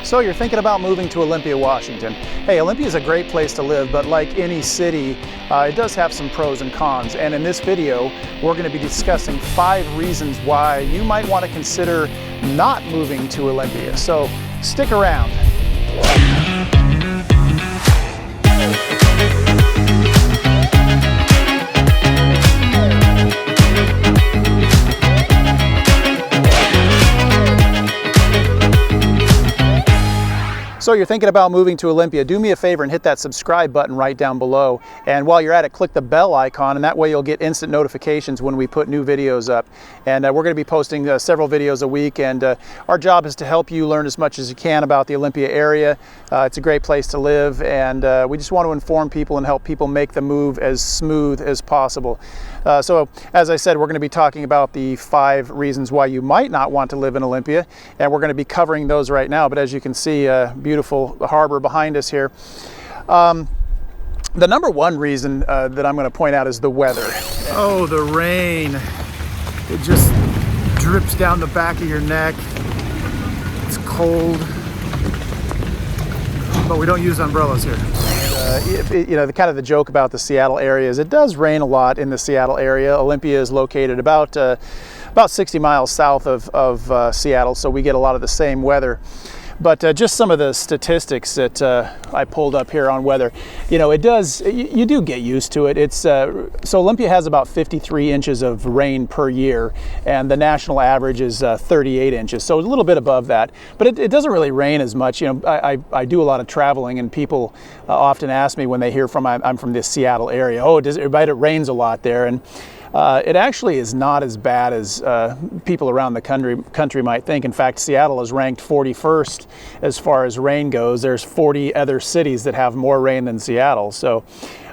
So you're thinking about moving to Olympia, Washington. Hey, Olympia is a great place to live, but like any city, it does have some pros and cons. And in this video, we're going to be discussing 5 reasons why you might want to consider not moving to Olympia. So stick around. So you're thinking about moving to Olympia, do me a favor and hit that subscribe button right down below. And while you're at it, click the bell icon, and that way you'll get instant notifications when we put new videos up. And we're going to be posting several videos a week, and our job is to help you learn as much as you can about the Olympia area. It's a great place to live, and we just want to inform people and help people make the move as smooth as possible. So as I said, we're going to be talking about the 5 reasons why you might not want to live in Olympia, and we're going to be covering those right now. But as you can see, beautiful harbor behind us here. The number 1 reason that I'm going to point out is the weather. Oh, the rain. It just drips down the back of your neck. It's cold, but we don't use umbrellas here. You know, the joke about the Seattle area is it does rain a lot in the Seattle area. Olympia is located about 60 miles south of Seattle, so we get a lot of the same weather. But just some of the statistics that I pulled up here on weather, you know, you do get used to it. So Olympia has about 53 inches of rain per year, and the national average is 38 inches, so a little bit above that. But it doesn't really rain as much. You know, I do a lot of traveling, and people often ask me when they hear I'm from this Seattle area, oh, it rains a lot there, and it actually is not as bad as people around the country might think. In fact, Seattle is ranked 41st as far as rain goes. There's 40 other cities that have more rain than Seattle. So,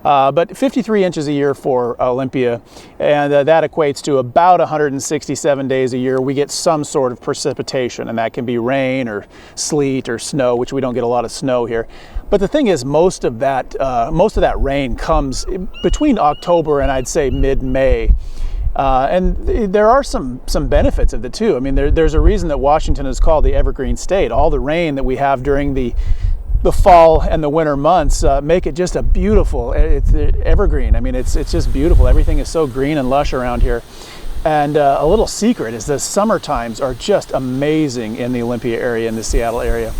but 53 inches a year for Olympia, and that equates to about 167 days a year. We get some sort of precipitation, and that can be rain or sleet or snow, which we don't get a lot of snow here. But the thing is, most of that rain comes between October and I'd say mid-May. And there are some benefits of it too. I mean, there's a reason that Washington is called the Evergreen State. All the rain that we have during the fall and the winter months make it just a beautiful, it's evergreen. I mean, it's just beautiful. Everything is so green and lush around here. And a little secret is the summer times are just amazing in the Olympia area, in the Seattle area.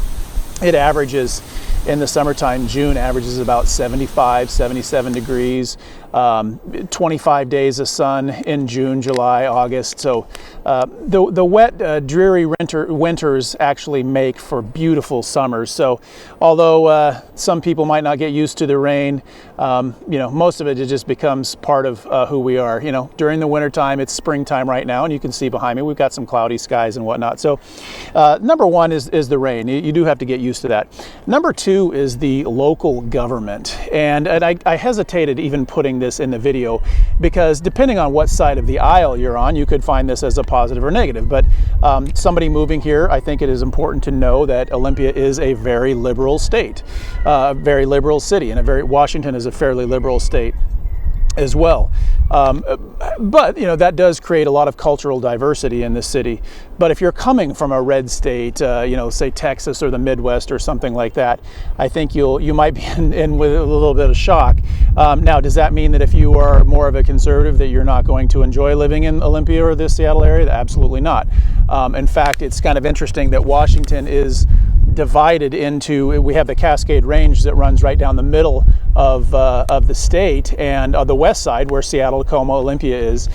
It averages, in the summertime, June averages about 75, 77 degrees, 25 days of sun in June, July, August. So the wet, dreary winters actually make for beautiful summers. So although some people might not get used to the rain, you know, most of it just becomes part of who we are. You know, during the wintertime, it's springtime right now, and you can see behind me, we've got some cloudy skies and whatnot. So number 1 is the rain. You do have to get used to that. Number 2 is the local government. And I hesitated even putting this in the video because depending on what side of the aisle you're on, you could find this as a positive or negative. But somebody moving here, I think it is important to know that Olympia is a very liberal state, a very liberal city, and Washington is a fairly liberal state as well. But you know, that does create a lot of cultural diversity in the city. But if you're coming from a red state, you know, say Texas or the Midwest or something like that, I think you might be in with a little bit of shock. Now, does that mean that if you are more of a conservative that you're not going to enjoy living in Olympia or this Seattle area? Absolutely not. In fact, it's kind of interesting that Washington is divided into, we have the Cascade Range that runs right down the middle of the state, and the west side, where Seattle, Tacoma, Olympia is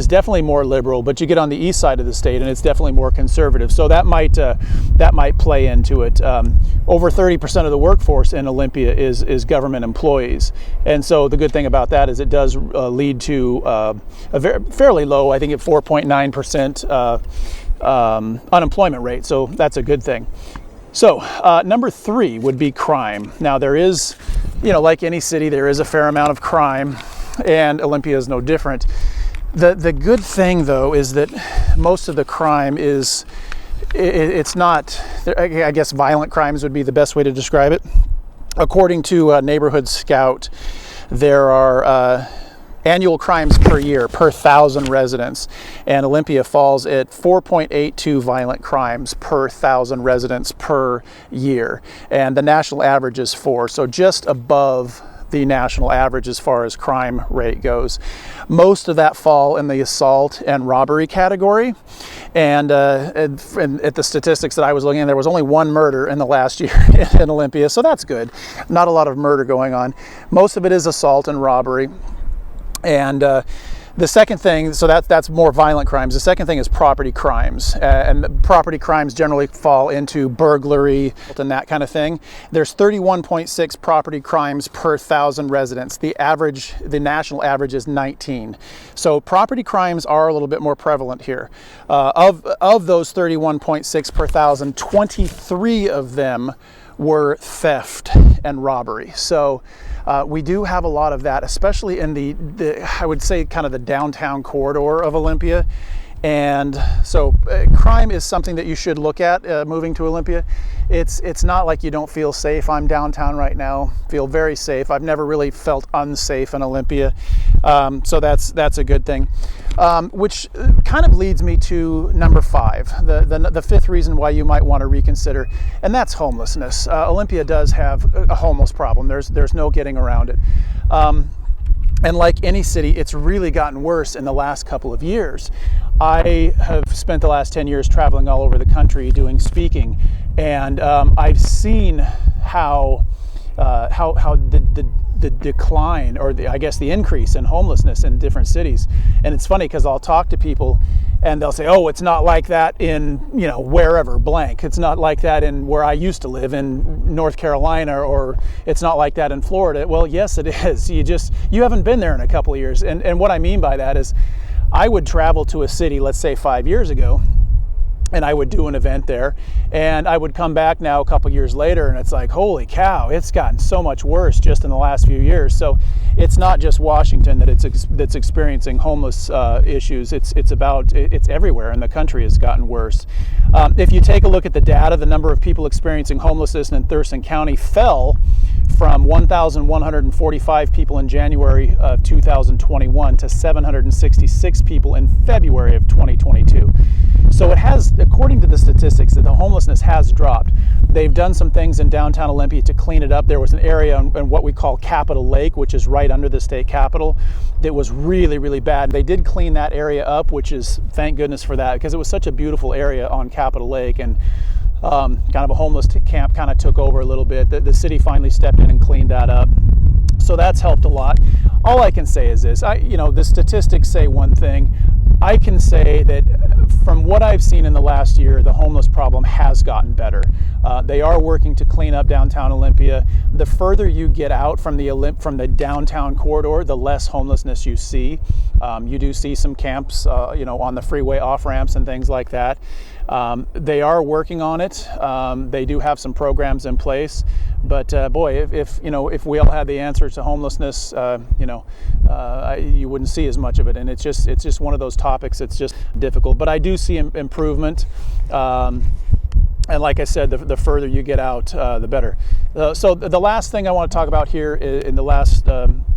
definitely more liberal. But you get on the east side of the state, and it's definitely more conservative. So that might play into it. Over 30% of the workforce in Olympia is government employees, and so the good thing about that is it does lead to a fairly low, I think at 4.9% unemployment rate. So that's a good thing. So number 3 would be crime. Now there is, you know, like any city, there is a fair amount of crime, and Olympia is no different. The good thing though is that most of the crime it's not, I guess violent crimes would be the best way to describe it. According to Neighborhood Scout, there are annual crimes per year per 1,000 residents, and Olympia falls at 4.82 violent crimes per 1,000 residents per year, and the national average is 4, so just above the national average as far as crime rate goes. Most of that fall in the assault and robbery category, and at the statistics that I was looking at, there was only 1 murder in the last year in Olympia, so that's good. Not a lot of murder going on. Most of it is assault and robbery. And the second thing, so that's more violent crimes. The second thing is property crimes, and property crimes generally fall into burglary and that kind of thing. There's 31.6 property crimes per 1,000 residents. The national average is 19. So property crimes are a little bit more prevalent here. Of those 31.6 per 1,000, 23 of them were theft and robbery. So we do have a lot of that, especially in the I would say kind of the downtown corridor of Olympia. And so crime is something that you should look at moving to Olympia. It's not like you don't feel safe. I'm downtown right now, feel very safe. I've never really felt unsafe in Olympia. So that's a good thing. Which kind of leads me to number 5, the fifth reason why you might want to reconsider, and that's homelessness. Olympia does have a homeless problem. There's no getting around it. And like any city, it's really gotten worse in the last couple of years. I have spent the last 10 years traveling all over the country doing speaking, and I've seen how the decline, or I guess the increase in homelessness in different cities. And it's funny because I'll talk to people and they'll say, oh, it's not like that in, wherever blank. It's not like that in where I used to live in North Carolina, or it's not like that in Florida. Well, yes, it is. You haven't been there in a couple of years. And what I mean by that is I would travel to a city, let's say 5 years ago, and I would do an event there, and I would come back now a couple years later, and it's like, holy cow, it's gotten so much worse just in the last few years. So it's not just Washington that's experiencing homeless issues. It's everywhere, and the country has gotten worse. If you take a look at the data, the number of people experiencing homelessness in Thurston County fell from 1,145 people in January of 2021 to 766 people in February of 2022. So it has, according to the statistics, that the homelessness has dropped. They've done some things in downtown Olympia to clean it up. There was an area in what we call Capitol Lake, which is right under the state capitol, that was really, really bad. They did clean that area up, which is, thank goodness for that, because it was such a beautiful area on Capitol Lake, and kind of a homeless camp kind of took over a little bit. The city finally stepped in and cleaned that up. So that's helped a lot. All I can say is this, the statistics say one thing. I can say that from what I've seen in the last year, the homeless problem has gotten better. They are working to clean up downtown Olympia. The further you get out from the downtown corridor, the less homelessness you see. You do see some camps, on the freeway off ramps and things like that. They are working on it. They do have some programs in place. But boy, if we all had the answers to homelessness, you wouldn't see as much of it. And it's just one of those topics. It's just difficult. But I do see improvement. And like I said, the further you get out, the better. So the last thing I want to talk about here in the last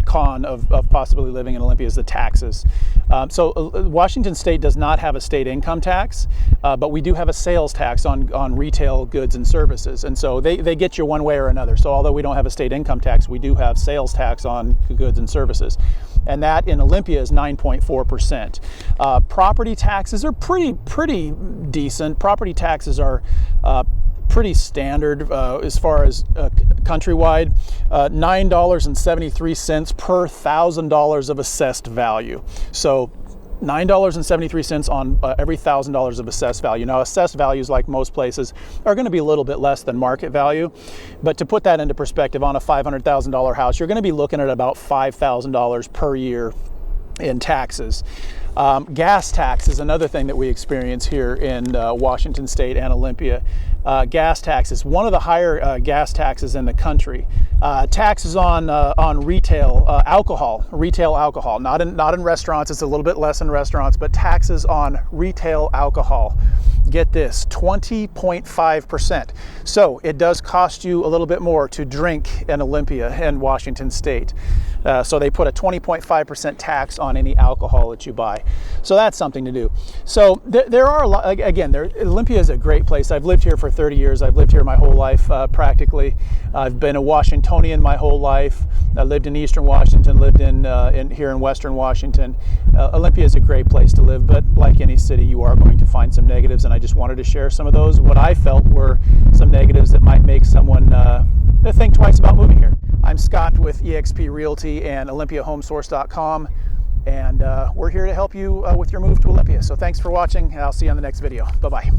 con of possibly living in Olympia is the taxes. So Washington State does not have a state income tax, but we do have a sales tax on retail goods and services. And so they get you one way or another. So although we don't have a state income tax, we do have sales tax on goods and services. And that in Olympia is 9.4%. Property taxes are pretty decent. Property taxes are pretty standard as far as countrywide. $9.73 per $1,000 of assessed value. So $9.73 on every $1,000 of assessed value. Now, assessed values, like most places, are going to be a little bit less than market value. But to put that into perspective, on a $500,000 house, you're going to be looking at about $5,000 per year in taxes. Gas tax is another thing that we experience here in Washington State and Olympia. Gas tax is one of the higher gas taxes in the country. Taxes on retail alcohol, not in restaurants. It's a little bit less in restaurants, but taxes on retail alcohol. Get this, 20.5%. So it does cost you a little bit more to drink in Olympia and Washington State. So they put a 20.5% tax on any alcohol that you buy. So that's something to do. So there are a lot, again, Olympia is a great place. I've lived here for 30 years. I've lived here my whole life, practically. I've been a Washingtonian my whole life. I lived in Eastern Washington, lived here in Western Washington. Olympia is a great place to live, but like any city, you are going to find some negatives, and I just wanted to share some of those. What I felt were some negatives that might make someone think twice about moving here. I'm Scott with eXp Realty and OlympiaHomeSource.com, and we're here to help you with your move to Olympia. So thanks for watching, and I'll see you on the next video. Bye-bye.